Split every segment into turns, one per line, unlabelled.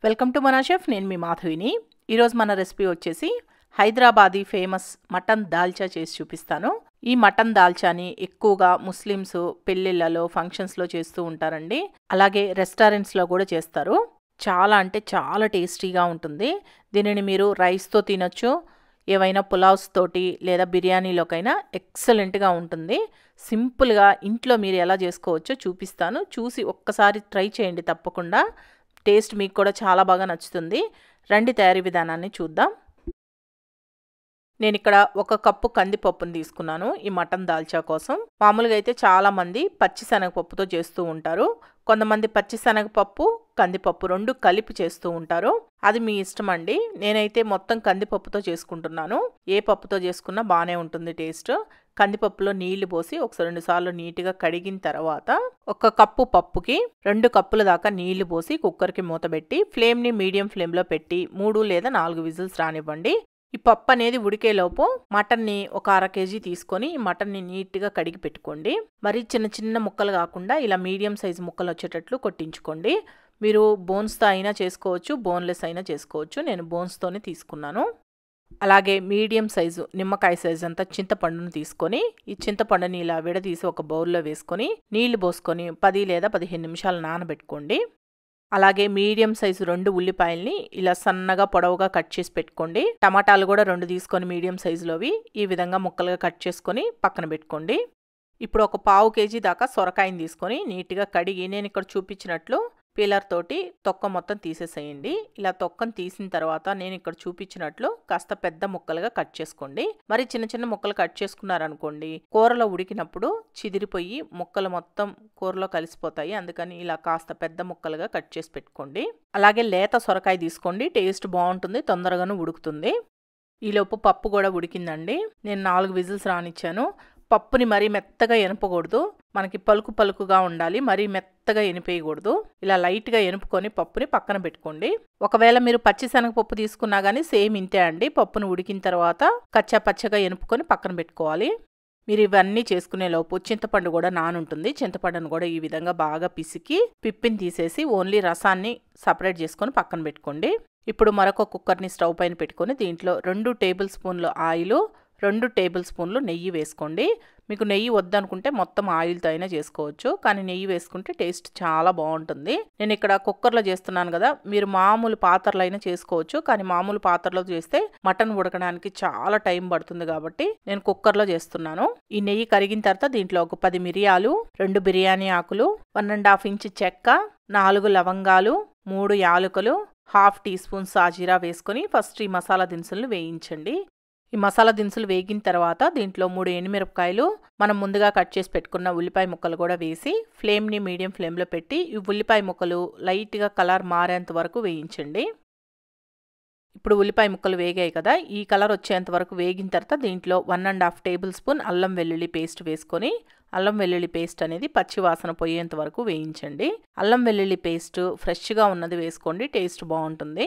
Welcome to మన chef. నేను మీ మాధవిని. ఈరోజు మన రెసిపీ వచ్చేసి హైదరాబాదీ ఫేమస్ మటన్ దాల్చా చేసి చూపిస్తాను. ఈ మటన్ దాల్చాని ఎక్కువగా ముస్లిమ్స్ పెళ్ళిళ్ళలో ఫంక్షన్స్లో చేస్తూ ఉంటారండి. అలాగే రెస్టారెంట్స్లో కూడా చేస్తారు. చాలా అంటే చాలా టేస్టీగా ఉంటుంది. దీనిని మీరు రైస్తో తినొచ్చు, ఏవైనా పులావ్స్ తోటి లేదా బిర్యానీలోకైనా ఎక్సలెంట్గా ఉంటుంది. సింపుల్గా ఇంట్లో మీరు ఎలా చేసుకోవచ్చో చూపిస్తాను. చూసి ఒక్కసారి ట్రై చేయండి, తప్పకుండా టేస్ట్ మీకు కూడా చాలా బాగా నచ్చుతుంది. రండి తయారీ విధానాన్ని చూద్దాం. నేను ఇక్కడ 1 కప్పు కందిపప్పును తీసుకున్నాను ఈ మటన్ దాల్చా కోసం. మామూలుగా అయితే చాలామంది పచ్చిశనగపప్పుతో చేస్తూ ఉంటారు. కొంతమంది పచ్చిశనగపప్పు కందిపప్పు 2 కలిపి చేస్తూ ఉంటారు. అది మీ ఇష్టం అండి. నేనైతే మొత్తం కందిపప్పుతో చేసుకుంటున్నాను. ఏ పప్పుతో చేసుకున్నా బాగానే ఉంటుంది టేస్ట్. కందిపప్పులో నీళ్లు పోసి 1-2 సార్లు నీట్గా కడిగిన తర్వాత 1 కప్పు పప్పుకి 2 కప్పుల దాకా నీళ్లు పోసి కుక్కర్కి మూతబెట్టి ఫ్లేమ్ని మీడియం ఫ్లేమ్లో పెట్టి 3 లేదా 4 విజిల్స్ రానివ్వండి. ఈ పప్పు అనేది ఉడికేలోపు మటన్ని ఒక 1/2 కేజీ తీసుకొని ఈ మటన్ని నీట్గా కడిగి పెట్టుకోండి. మరి చిన్న చిన్న ముక్కలు కాకుండా ఇలా మీడియం సైజు ముక్కలు వచ్చేటట్లు కొట్టించుకోండి. మీరు బోన్స్తో అయినా చేసుకోవచ్చు, బోన్లెస్ అయినా చేసుకోవచ్చు. నేను బోన్స్తోనే తీసుకున్నాను. అలాగే మీడియం సైజు నిమ్మకాయ సైజు అంతా చింతపండును తీసుకొని ఈ చింతపండుని ఇలా విడదీసి ఒక బౌల్లో వేసుకొని నీళ్లు పోసుకొని 10 లేదా 15 నిమిషాలు నానబెట్టుకోండి. అలాగే మీడియం సైజు 2 ఉల్లిపాయల్ని ఇలా సన్నగా పొడవుగా కట్ చేసి పెట్టుకోండి. టమాటాలు కూడా 2 తీసుకొని మీడియం సైజులోవి ఈ విధంగా ముక్కలుగా కట్ చేసుకొని పక్కన పెట్టుకోండి. ఇప్పుడు ఒక 1/4 కేజీ దాకా సొరకాయని తీసుకొని నీట్గా కడిగి నేను ఇక్కడ చూపించినట్లు పీలర్ తోటి తొక్క మొత్తం తీసేసేయండి. ఇలా తొక్కను తీసిన తర్వాత నేను ఇక్కడ చూపించినట్లు కాస్త పెద్ద ముక్కలుగా కట్ చేసుకోండి. మరి చిన్న చిన్న ముక్కలు కట్ చేసుకున్నారనుకోండి, కూరలో ఉడికినప్పుడు చిదిరిపోయి ముక్కలు మొత్తం కూరలో కలిసిపోతాయి. అందుకని ఇలా కాస్త పెద్ద ముక్కలుగా కట్ చేసి పెట్టుకోండి. అలాగే లేత సొరకాయ తీసుకోండి, టేస్ట్ బాగుంటుంది, తొందరగాను ఉడుకుతుంది. ఈలోపు పప్పు కూడా ఉడికిందండి. నేను 4 విజిల్స్ రానిచ్చాను. పప్పుని మరీ మెత్తగా ఎనపకూడదు, మనకి పలుకు పలుకుగా ఉండాలి, మరీ మెత్తగా ఎనిపేయకూడదు. ఇలా లైట్గా ఎనుపుకొని పప్పుని పక్కన పెట్టుకోండి. ఒకవేళ మీరు పచ్చిశనగపప్పు తీసుకున్నా కానీ సేమ్ ఇంతే అండి. పప్పును ఉడికిన తర్వాత కచ్చా పచ్చగా ఎనుపుకొని పక్కన పెట్టుకోవాలి. మీరు ఇవన్నీ చేసుకునే లోపు చింతపండు కూడా నానుంటుంది. చింతపండును కూడా ఈ విధంగా బాగా పిసికి పిప్పిని తీసేసి ఓన్లీ రసాన్ని సపరేట్ చేసుకొని పక్కన పెట్టుకోండి. ఇప్పుడు మరొక కుక్కర్ని స్టవ్ పైన పెట్టుకొని దీంట్లో 2 టేబుల్ స్పూన్లు ఆయిల్, 2 టేబుల్ స్పూన్లు నెయ్యి వేసుకోండి. మీకు నెయ్యి వద్దనుకుంటే మొత్తం ఆయిల్తో అయినా చేసుకోవచ్చు, కానీ నెయ్యి వేసుకుంటే టేస్ట్ చాలా బాగుంటుంది. నేను ఇక్కడ కుక్కర్లో చేస్తున్నాను కదా, మీరు మామూలు పాత్రలో అయినా చేసుకోవచ్చు, కానీ మామూలు పాత్రలో చేస్తే మటన్ ఉడకడానికి చాలా టైం పడుతుంది కాబట్టి నేను కుక్కర్లో చేస్తున్నాను. ఈ నెయ్యి కరిగిన తర్వాత దీంట్లో ఒక 10 మిరియాలు, 2 బిర్యానీ ఆకులు, 1.5 ఇంచు చెక్క, 4 లవంగాలు, 3 యాలకులు, 1/2 టీ స్పూన్ సాజీరా వేసుకొని ఫస్ట్ ఈ మసాలా దినుసులను వేయించండి. ఈ మసాలా దినుసులు వేగిన తర్వాత దీంట్లో 3 ఎండుమిరపకాయలు, మనం ముందుగా కట్ చేసి పెట్టుకున్న ఉల్లిపాయ ముక్కలు కూడా వేసి ఫ్లేమ్ని మీడియం ఫ్లేమ్లో పెట్టి ఈ ఉల్లిపాయ ముక్కలు లైట్గా కలర్ మారేంత వరకు వేయించండి. ఇప్పుడు ఉల్లిపాయ ముక్కలు వేగాయి కదా, ఈ కలర్ వచ్చేంత వరకు వేగిన తర్వాత దీంట్లో 1.5 టేబుల్ స్పూన్ అల్లం వెల్లుల్లి పేస్ట్ వేసుకొని అల్లం వెల్లుల్లి పేస్ట్ అనేది పచ్చి వాసన పోయేంత వరకు వేయించండి. అల్లం వెల్లుల్లి పేస్ట్ ఫ్రెష్గా ఉన్నది వేసుకోండి, టేస్ట్ బాగుంటుంది.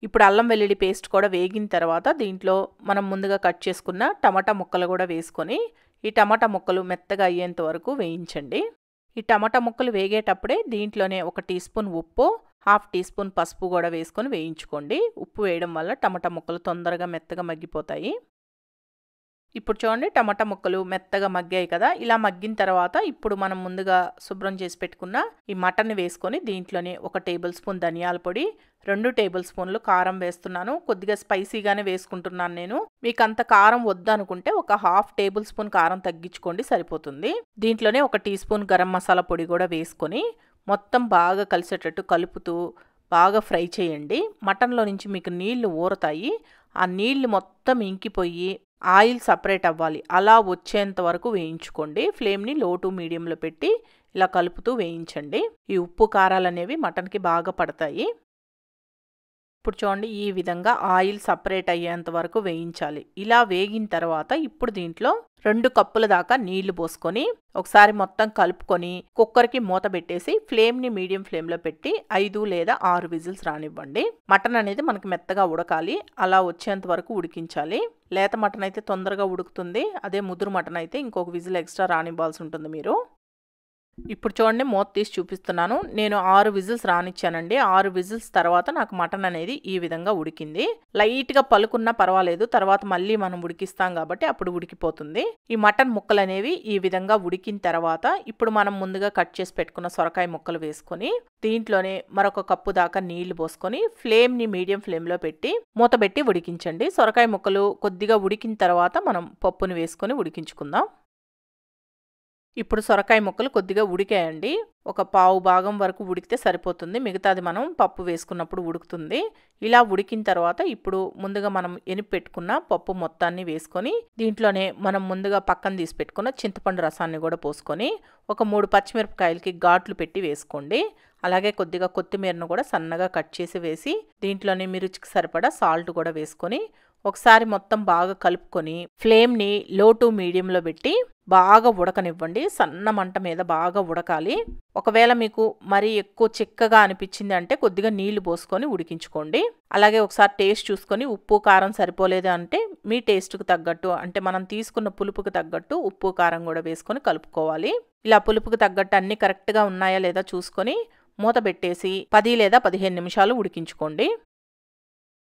ఇప్పుడు అల్లం వెల్లుల్లి పేస్ట్ కూడా వేగిన తర్వాత దీంట్లో మనం ముందుగా కట్ చేసుకున్న టమాటా ముక్కలు కూడా వేసుకొని ఈ టమాటా ముక్కలు మెత్తగా అయ్యేంత వరకు వేయించండి. ఈ టమాటా ముక్కలు వేగేటప్పుడే దీంట్లోనే 1 టీ స్పూన్ ఉప్పు, 1/2 టీ స్పూన్ పసుపు కూడా వేసుకొని వేయించుకోండి. ఉప్పు వేయడం వల్ల టమాటా ముక్కలు తొందరగా మెత్తగా మగ్గిపోతాయి. ఇప్పుడు చూడండి, టమాటా ముక్కలు మెత్తగా మగ్గాయి కదా. ఇలా మగ్గిన తర్వాత ఇప్పుడు మనం ముందుగా శుభ్రం చేసి పెట్టుకున్న ఈ మటన్ని వేసుకొని దీంట్లోనే 1 టేబుల్ స్పూన్ ధనియాల పొడి, 2 టేబుల్ స్పూన్లు కారం వేస్తున్నాను. కొద్దిగా స్పైసీగానే వేసుకుంటున్నాను నేను. మీకు అంత కారం వద్దనుకుంటే ఒక 1/2 టేబుల్ స్పూన్ కారం తగ్గించుకోండి, సరిపోతుంది. దీంట్లోనే 1 టీ స్పూన్ గరం మసాలా పొడి కూడా వేసుకొని మొత్తం బాగా కలిసేటట్టు కలుపుతూ బాగా ఫ్రై చేయండి. మటన్లో నుంచి మీకు నీళ్లు ఊరతాయి. ఆ నీళ్లు మొత్తం ఇంకిపోయి ఆయిల్ సపరేట్ అవ్వాలి. అలా వచ్చేంత వరకు వేయించుకోండి. ఫ్లేమ్ని లో టు మీడియంలో పెట్టి ఇలా కలుపుతూ వేయించండి. ఈ ఉప్పు కారాలు అనేవి మటన్కి బాగా పడతాయి. ఇప్పుడు చూడండి, ఈ విధంగా ఆయిల్ సపరేట్ అయ్యేంత వరకు వేయించాలి. ఇలా వేగిన తర్వాత ఇప్పుడు దీంట్లో 2 కప్పుల దాకా నీళ్లు పోసుకొని ఒకసారి మొత్తం కలుపుకొని కుక్కర్కి మూత పెట్టేసి ఫ్లేమ్ని మీడియం ఫ్లేమ్లో పెట్టి 5 లేదా 6 విజిల్స్ రానివ్వండి. మటన్ అనేది మనకి మెత్తగా ఉడకాలి, అలా వచ్చేంత వరకు ఉడికించాలి. లేత మటన్ అయితే తొందరగా ఉడుకుతుంది, అదే ముదురు మటన్ అయితే ఇంకొక విజిల్ ఎక్స్ట్రా రానివ్వాల్సి ఉంటుంది మీరు. ఇప్పుడు చూడండి మూత తీసి చూపిస్తున్నాను. నేను 6 విజిల్స్ రానిచ్చానండి. 6 విజిల్స్ తర్వాత నాకు మటన్ అనేది ఈ విధంగా ఉడికింది. లైట్‌గా పలుకున్నా పర్వాలేదు. తర్వాత మళ్ళీ మనం ఉడికిస్తాం కాబట్టి అప్పుడు ఉడికిపోతుంది. ఈ మటన్ ముక్కలనేవి ఈ విధంగా ఉడికిన తర్వాత ఇప్పుడు మనం ముందుగా కట్ చేసి పెట్టుకున్న సొరకాయ ముక్కలు వేసుకొని దీంట్లోనే మరొక కప్పు దాకా నీళ్లు పోసుకొని ఫ్లేమ్‌ని మీడియం ఫ్లేమ్‌లో పెట్టి మూత పెట్టి ఉడికించండి. సొరకాయ ముక్కలు కొద్దిగా ఉడికిన తర్వాత మనం పప్పుని వేసుకొని ఉడికించుకుందాం. ఇప్పుడు సొరకాయ ముక్కలు కొద్దిగా ఉడికాయండి. ఒక పావు భాగం వరకు ఉడికితే సరిపోతుంది. మిగతాది మనం పప్పు వేసుకున్నప్పుడు ఉడుకుతుంది. ఇలా ఉడికిన తర్వాత ఇప్పుడు ముందుగా మనం ఎనిపి పెట్టుకున్న పప్పు మొత్తాన్ని వేసుకొని దీంట్లోనే మనం ముందుగా పక్కన తీసి పెట్టుకున్న చింతపండు రసాన్ని కూడా పోసుకొని ఒక 3 పచ్చిమిరపకాయలకి ఘాట్లు పెట్టి వేసుకోండి. అలాగే కొద్దిగా కొత్తిమీరను కూడా సన్నగా కట్ చేసి వేసి దీంట్లోనే మీ రుచికి సరిపడా సాల్ట్ కూడా వేసుకొని ఒకసారి మొత్తం బాగా కలుపుకొని ఫ్లేమ్‌ని లో టు మీడియంలో పెట్టి బాగా ఉడకనివ్వండి. సన్న మంట మీద బాగా ఉడకాలి. ఒకవేళ మీకు మరీ ఎక్కువ చిక్కగా అనిపించింది అంటే కొద్దిగా నీళ్లు పోసుకొని ఉడికించుకోండి. అలాగే ఒకసారి టేస్ట్ చూసుకొని ఉప్పు కారం సరిపోలేదు అంటే మీ టేస్ట్‌కు తగ్గట్టు అంటే మనం తీసుకున్న పులుపుకి తగ్గట్టు ఉప్పు కారం కూడా వేసుకొని కలుపుకోవాలి. ఇలా పులుపుకి తగ్గట్టు అన్నీ కరెక్ట్‌గా ఉన్నాయా లేదా చూసుకొని మూత పెట్టేసి 10 లేదా 15 నిమిషాలు ఉడికించుకోండి.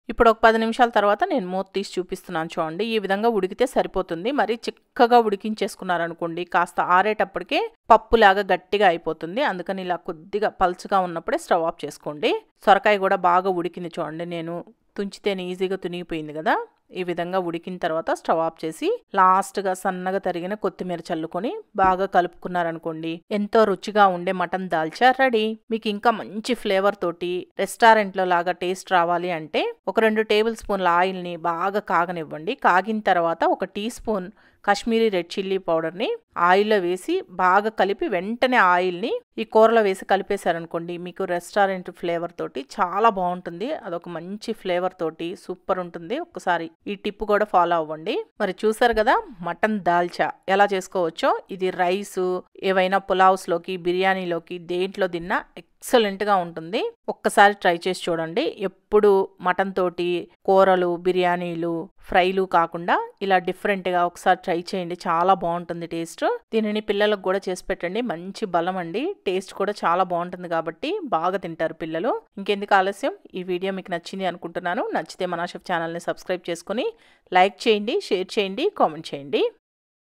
ఇప్పుడు ఒక 10 నిమిషాల తర్వాత నేను మూత తీసి చూపిస్తున్నాను చూడండి. ఈ విధంగా ఉడికితే సరిపోతుంది. మరి చిక్కగా ఉడికించేసుకున్నారనుకోండి కాస్త ఆరేటప్పటికే పప్పులాగా గట్టిగా అయిపోతుంది. అందుకని ఇలా కొద్దిగా పల్చగా ఉన్నప్పుడే స్టవ్ ఆఫ్ చేసుకోండి. సొరకాయ కూడా బాగా ఉడికింది చూడండి. నేను తుంచితేనే ఈజీగా తునిగిపోయింది కదా. ఈ విధంగా ఉడికిన తర్వాత స్టవ్ ఆఫ్ చేసి లాస్ట్గా సన్నగా తరిగిన కొత్తిమీర చల్లుకొని బాగా కలుపుకున్నారనుకోండి ఎంతో రుచిగా ఉండే మటన్ దాల్చా రెడీ. మీకు ఇంకా మంచి ఫ్లేవర్ తోటి రెస్టారెంట్లో లాగా టేస్ట్ రావాలి అంటే ఒక 2 టేబుల్ స్పూన్ల ఆయిల్ని బాగా కాగనివ్వండి. కాగిన తర్వాత ఒక teaspoon Kashmiri red chilli పౌడర్ని ఆయిల్లో వేసి బాగా కలిపి వెంటనే ఆయిల్ని ఈ కూరలో వేసి కలిపేశారనుకోండి మీకు రెస్టారెంట్ ఫ్లేవర్ తోటి చాలా బాగుంటుంది. అదొక మంచి ఫ్లేవర్ తోటి సూపర్ ఉంటుంది. ఒక్కసారి ఈ టిప్ కూడా ఫాలో అవ్వండి. మరి చూసారు కదా మటన్ దాల్చా ఎలా చేసుకోవచ్చో. ఇది రైసు ఏవైనా పులావ్స్లోకి బిర్యానీలోకి దేంట్లో తిన్నా ఎక్సలెంట్గా ఉంటుంది. ఒక్కసారి ట్రై చేసి చూడండి. ఎప్పుడు మటన్ తోటి కూరలు బిర్యానీలు ఫ్రైలు కాకుండా ఇలా డిఫరెంట్గా ఒకసారి ట్రై చేయండి. చాలా బాగుంటుంది టేస్ట్. దీనిని పిల్లలకు కూడా చేసి పెట్టండి. మంచి బలం అండి. టేస్ట్ కూడా చాలా బాగుంటుంది కాబట్టి బాగా తింటారు పిల్లలు. ఇంకెందుకు ఆలస్యం, ఈ వీడియో మీకు నచ్చింది అనుకుంటున్నాను. నచ్చితే మన షెఫ్ ఛానల్ని సబ్స్క్రైబ్ చేసుకొని లైక్ చేయండి, షేర్ చేయండి, కామెంట్ చేయండి.